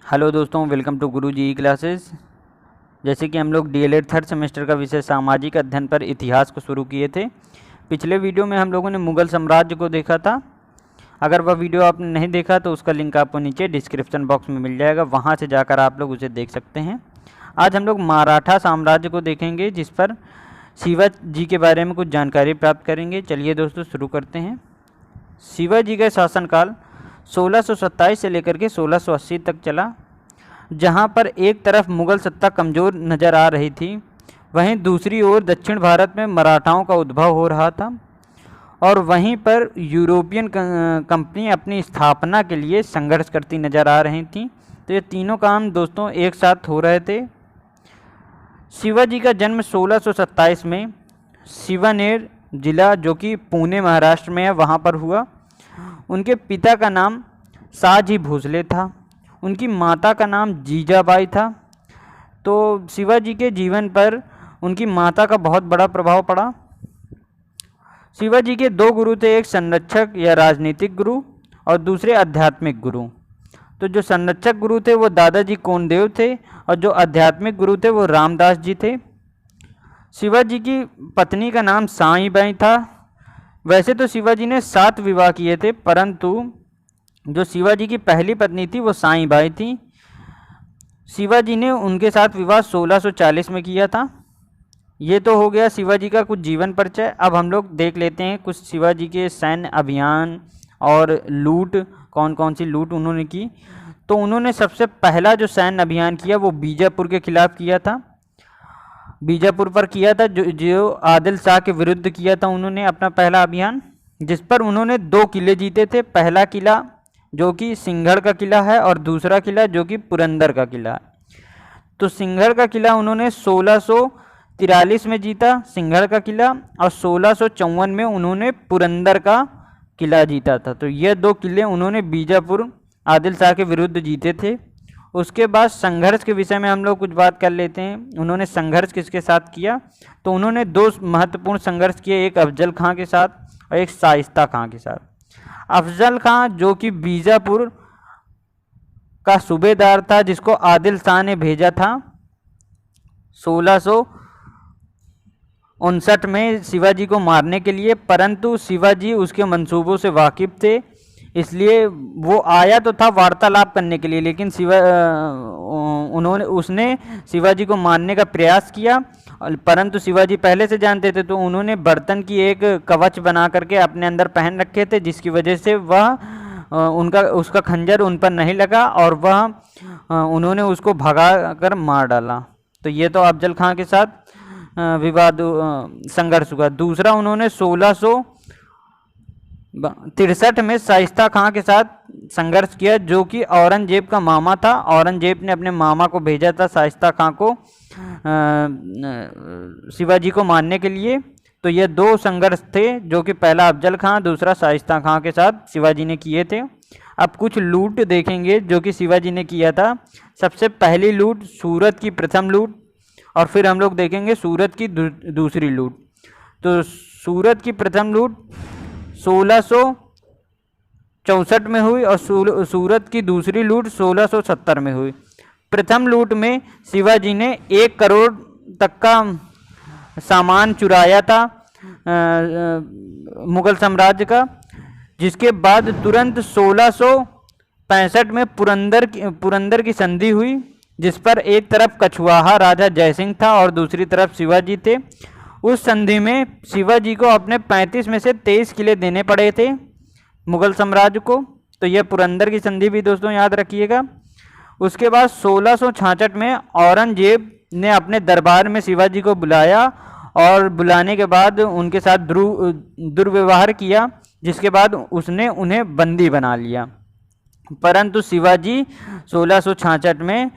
Hello दोस्तों, welcome to Guru ji classes. जैसे कि हम लोग डीएलएड थर्ड सेमेस्टर का विषय सामाजिक अध्ययन पर इतिहास को शुरू किए थे। पिछले वीडियो में हम लोगों ने मुगल साम्राज्य को देखा था। अगर वह वीडियो आपने नहीं देखा तो उसका लिंक आपको नीचे डिस्क्रिप्शन बॉक्स में मिल जाएगा, वहां से जाकर आप लोग उसे देख सकते हैं। आज हम लोग मराठा साम्राज्य को देखेंगे, जिस पर शिवाजी के बारे में कुछ जानकारी प्राप्त करेंगे। चलिए दोस्तों शुरू करते हैं। शिवाजी का शासनकाल 1627 से लेकर के 1680 तक चला। जहां पर एक तरफ मुगल सत्ता कमज़ोर नज़र आ रही थी, वहीं दूसरी ओर दक्षिण भारत में मराठाओं का उद्भव हो रहा था और वहीं पर यूरोपियन कंपनी अपनी स्थापना के लिए संघर्ष करती नज़र आ रही थी। तो ये तीनों काम दोस्तों एक साथ हो रहे थे। शिवाजी का जन्म 1627 में शिवानेर जिला, जो कि पुणे महाराष्ट्र में है, वहाँ पर हुआ। उनके पिता का नाम शाहजी भोसले था, उनकी माता का नाम जीजाबाई था। तो शिवाजी के जीवन पर उनकी माता का बहुत बड़ा प्रभाव पड़ा। शिवाजी के दो गुरु थे, एक संरक्षक या राजनीतिक गुरु और दूसरे आध्यात्मिक गुरु। तो जो संरक्षक गुरु थे वो दादाजी कोंडदेव थे और जो आध्यात्मिक गुरु थे वो रामदास जी थे। शिवाजी की पत्नी का नाम साईबाई था। वैसे तो शिवाजी ने 7 विवाह किए थे, परंतु जो शिवाजी की पहली पत्नी थी वो साईबाई थी। शिवाजी ने उनके साथ विवाह 1640 में किया था। ये तो हो गया शिवाजी का कुछ जीवन परिचय। अब हम लोग देख लेते हैं कुछ शिवाजी के सैन्य अभियान और लूट, कौन कौन सी लूट उन्होंने की। तो उन्होंने सबसे पहला जो सैन्य अभियान किया वो बीजापुर के खिलाफ किया था। बीजापुर पर किया था, जो आदिल शाह के विरुद्ध किया था उन्होंने अपना पहला अभियान, जिस पर उन्होंने 2 किले जीते थे। पहला किला जो कि सिंघड़ का किला है और दूसरा किला जो कि पुरंदर का किला है। तो सिंघड़ का किला उन्होंने 1643 में जीता, सिंघड़ का किला, और 1654 में उन्होंने पुरंदर का किला जीता था। तो ये 2 किले उन्होंने बीजापुर आदिल शाह के विरुद्ध जीते थे। उसके बाद संघर्ष के विषय में हम लोग कुछ बात कर लेते हैं। उन्होंने संघर्ष किसके साथ किया? तो उन्होंने 2 महत्वपूर्ण संघर्ष किए, एक अफजल खां के साथ और एक शाइस्ता खां के साथ। अफजल खां जो कि बीजापुर का सूबेदार था, जिसको आदिल शाह ने भेजा था 1659 में शिवाजी को मारने के लिए, परंतु शिवाजी उसके मंसूबों से वाकिफ थे, इसलिए वो आया तो था वार्तालाप करने के लिए, लेकिन उसने शिवाजी को मारने का प्रयास किया। परंतु शिवाजी पहले से जानते थे, तो उन्होंने बर्तन की एक कवच बना करके अपने अंदर पहन रखे थे, जिसकी वजह से वह उसका खंजर उन पर नहीं लगा और वह उन्होंने उसको भगा कर मार डाला। तो ये तो अफजल खां के साथ विवाद संघर्ष हुआ। दूसरा, उन्होंने 1663 में शाइस्ता खां के साथ संघर्ष किया, जो कि औरंगजेब का मामा था। औरंगजेब ने अपने मामा को भेजा था शाइस्ता खां को शिवाजी को मारने के लिए। तो ये 2 संघर्ष थे, जो कि पहला अफजल खां, दूसरा शाइस्ता खां के साथ शिवाजी ने किए थे। अब कुछ लूट देखेंगे जो कि शिवाजी ने किया था। सबसे पहली लूट सूरत की प्रथम लूट, और फिर हम लोग देखेंगे सूरत की दूसरी लूट। तो सूरत की प्रथम लूट 1664 में हुई और सूरत की दूसरी लूट 1670 में हुई। प्रथम लूट में शिवाजी ने 1 करोड़ तक का सामान चुराया था मुगल साम्राज्य का, जिसके बाद तुरंत 1665 में पुरंदर की संधि हुई, जिस पर एक तरफ कछवाहा राजा जयसिंह था और दूसरी तरफ शिवाजी थे। उस संधि में शिवाजी को अपने 35 में से 23 किले देने पड़े थे मुगल साम्राज्य को। तो यह पुरंदर की संधि भी दोस्तों याद रखिएगा। उसके बाद 1666 में औरंगजेब ने अपने दरबार में शिवाजी को बुलाया और बुलाने के बाद उनके साथ दुर्व्यवहार किया, जिसके बाद उसने उन्हें बंदी बना लिया। परंतु शिवाजी 1666 में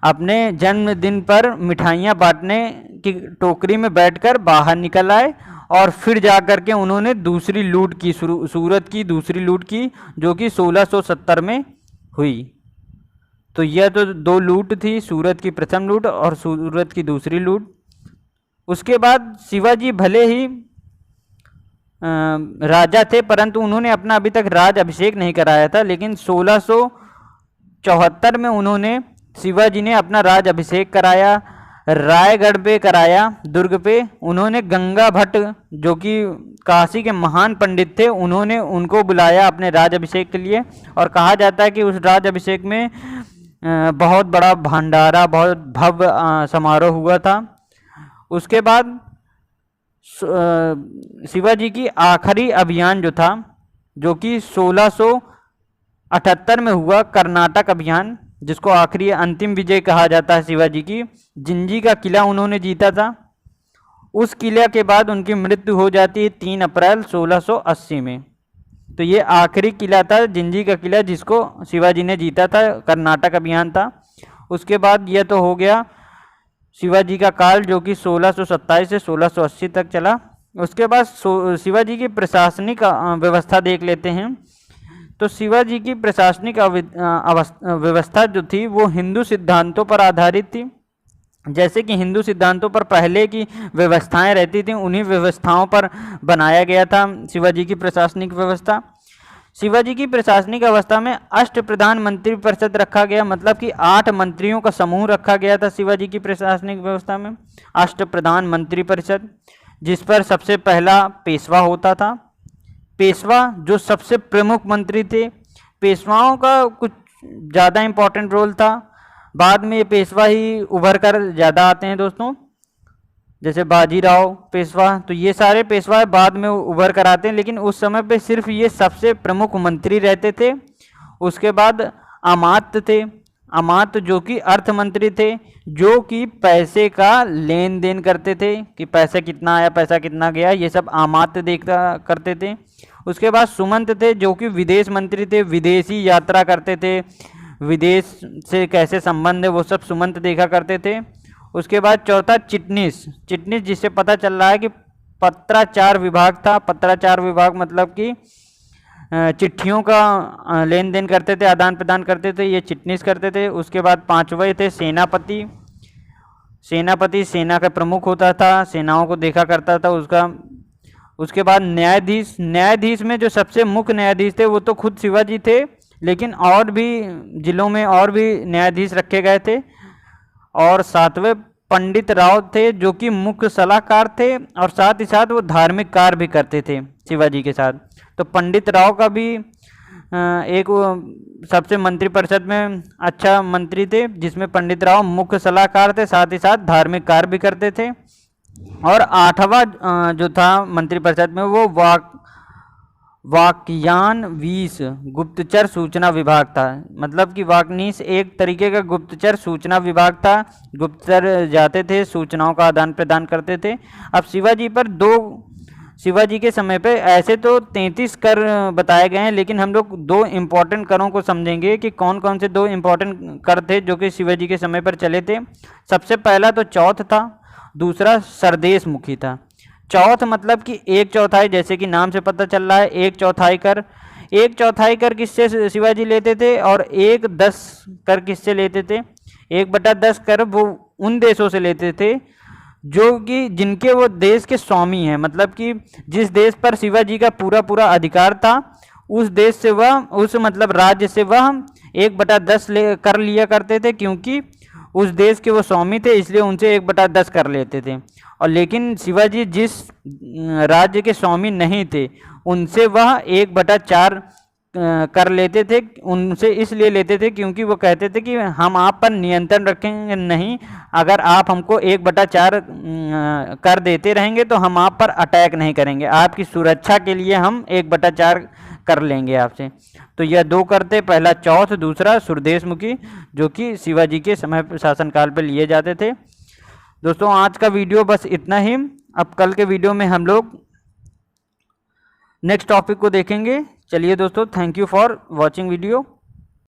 अपने जन्मदिन पर मिठाइयाँ बांटने की टोकरी में बैठकर बाहर निकल आए और फिर जाकर के उन्होंने दूसरी लूट की, सूरत की दूसरी लूट की, जो कि 1670 में हुई। तो यह तो 2 लूट थी, सूरत की प्रथम लूट और सूरत की दूसरी लूट। उसके बाद शिवाजी भले ही राजा थे, परंतु उन्होंने अपना अभी तक राज अभिषेक नहीं कराया था, लेकिन 1600 1574 में उन्होंने शिवाजी ने अपना राज अभिषेक कराया, रायगढ़ पे कराया, दुर्ग पे। उन्होंने गंगा भट्ट जो कि काशी के महान पंडित थे, उन्होंने उनको बुलाया अपने राज अभिषेक के लिए, और कहा जाता है कि उस राज अभिषेक में बहुत बड़ा भंडारा, बहुत भव्य समारोह हुआ था। उसके बाद शिवाजी की आखिरी अभियान जो था, जो कि 1678 में हुआ, कर्नाटक अभियान, जिसको आखिरी अंतिम विजय कहा जाता है शिवाजी की, जिंजी का किला उन्होंने जीता था। उस किले के बाद उनकी मृत्यु हो जाती है 3 अप्रैल 1680 में। तो ये आखिरी किला था, जिंजी का किला, जिसको शिवाजी ने जीता था, कर्नाटक अभियान था। उसके बाद यह तो हो गया शिवाजी का काल, जो कि 1627 से 1680 तक चला। उसके बाद शिवाजी की प्रशासनिक व्यवस्था देख लेते हैं। तो शिवाजी की प्रशासनिक व्यवस्था जो थी वो हिंदू सिद्धांतों पर आधारित थी। जैसे कि हिंदू सिद्धांतों पर पहले की व्यवस्थाएं रहती थी, उन्हीं व्यवस्थाओं पर बनाया गया था शिवाजी की प्रशासनिक व्यवस्था। शिवाजी की प्रशासनिक अवस्था में अष्टप्रधान मंत्री परिषद रखा गया, मतलब कि 8 मंत्रियों का समूह रखा गया था शिवाजी की प्रशासनिक व्यवस्था में, अष्टप्रधान मंत्री परिषद, जिस पर सबसे पहला पेशवा होता था। पेशवा जो सबसे प्रमुख मंत्री थे, पेशवाओं का कुछ ज़्यादा इम्पोर्टेंट रोल था। बाद में ये पेशवा ही उभर कर ज़्यादा आते हैं दोस्तों, जैसे बाजीराव पेशवा, तो ये सारे पेशवा बाद में उभर कर आते हैं, लेकिन उस समय पे सिर्फ ये सबसे प्रमुख मंत्री रहते थे। उसके बाद अमात्य थे, अमात्य जो कि अर्थ मंत्री थे, जो कि पैसे का लेन देन करते थे कि पैसा कितना आया, पैसा कितना गया, ये सब अमात्य देखा करते थे। उसके बाद सुमंत थे, जो कि विदेश मंत्री थे, विदेशी यात्रा करते थे, विदेश से कैसे संबंध है वो सब सुमंत देखा करते थे। उसके बाद चौथा चिटनीस, चिटनीस जिससे पता चल रहा है कि पत्राचार विभाग था। पत्राचार विभाग मतलब कि चिट्ठियों का लेन देन करते थे, आदान प्रदान करते थे, ये चिटनीस करते थे। उसके बाद 5वें थे सेनापति। सेनापति सेना का प्रमुख होता था, सेनाओं को देखा करता था उसका। उसके बाद न्यायाधीश, न्यायाधीश में जो सबसे मुख्य न्यायाधीश थे वो तो खुद शिवाजी थे, लेकिन और भी जिलों में और भी न्यायाधीश रखे गए थे। और 7वें पंडित राव थे, जो कि मुख्य सलाहकार थे, और साथ ही साथ वो धार्मिक कार्य भी करते थे शिवाजी के साथ। तो पंडित राव का भी एक सबसे मंत्रिपरिषद में अच्छा मंत्री थे, जिसमें पंडित राव मुख्य सलाहकार थे, साथ ही साथ धार्मिक कार्य भी करते थे। और 8वां जो था मंत्रिपरिषद में वो वाक्यान 20 गुप्तचर सूचना विभाग था। मतलब कि वाकनीस एक तरीके का गुप्तचर सूचना विभाग था, गुप्तचर जाते थे, सूचनाओं का आदान प्रदान करते थे। अब शिवाजी के समय पे ऐसे तो 33 कर बताए गए हैं, लेकिन हम लोग 2 इम्पोर्टेंट करों को समझेंगे कि कौन कौन से 2 इम्पोर्टेंट कर थे जो कि शिवाजी के समय पर चले थे। सबसे पहला तो चौथ था, दूसरा सरदेश मुखी था। चौथ मतलब कि 1/4, जैसे कि नाम से पता चल रहा है 1/4 कर। 1/4 कर किससे शिवाजी लेते थे और 1/10 कर किससे लेते थे? 1/10 कर वो उन देशों से लेते थे जो कि जिनके वो देश के स्वामी हैं, मतलब कि जिस देश पर शिवाजी का पूरा अधिकार था, उस देश से वह उस मतलब राज्य से वह 1/10 कर लिया करते थे, क्योंकि उस देश के वो स्वामी थे, इसलिए उनसे 1/10 कर लेते थे। और लेकिन शिवाजी जिस राज्य के स्वामी नहीं थे, उनसे वह 1/4 कर लेते थे। उनसे इसलिए लेते थे क्योंकि वो कहते थे कि हम आप पर नियंत्रण रखेंगे नहीं, अगर आप हमको 1/4 कर देते रहेंगे तो हम आप पर अटैक नहीं करेंगे, आपकी सुरक्षा के लिए हम 1/4 कर लेंगे आपसे। तो यह 2 करते, पहला चौथ, दूसरा सुरदेशमुखी, जो कि शिवाजी के समय शासनकाल पर लिए जाते थे। दोस्तों आज का वीडियो बस इतना ही। अब कल के वीडियो में हम लोग नेक्स्ट टॉपिक को देखेंगे। चलिए दोस्तों, thank you for watching video.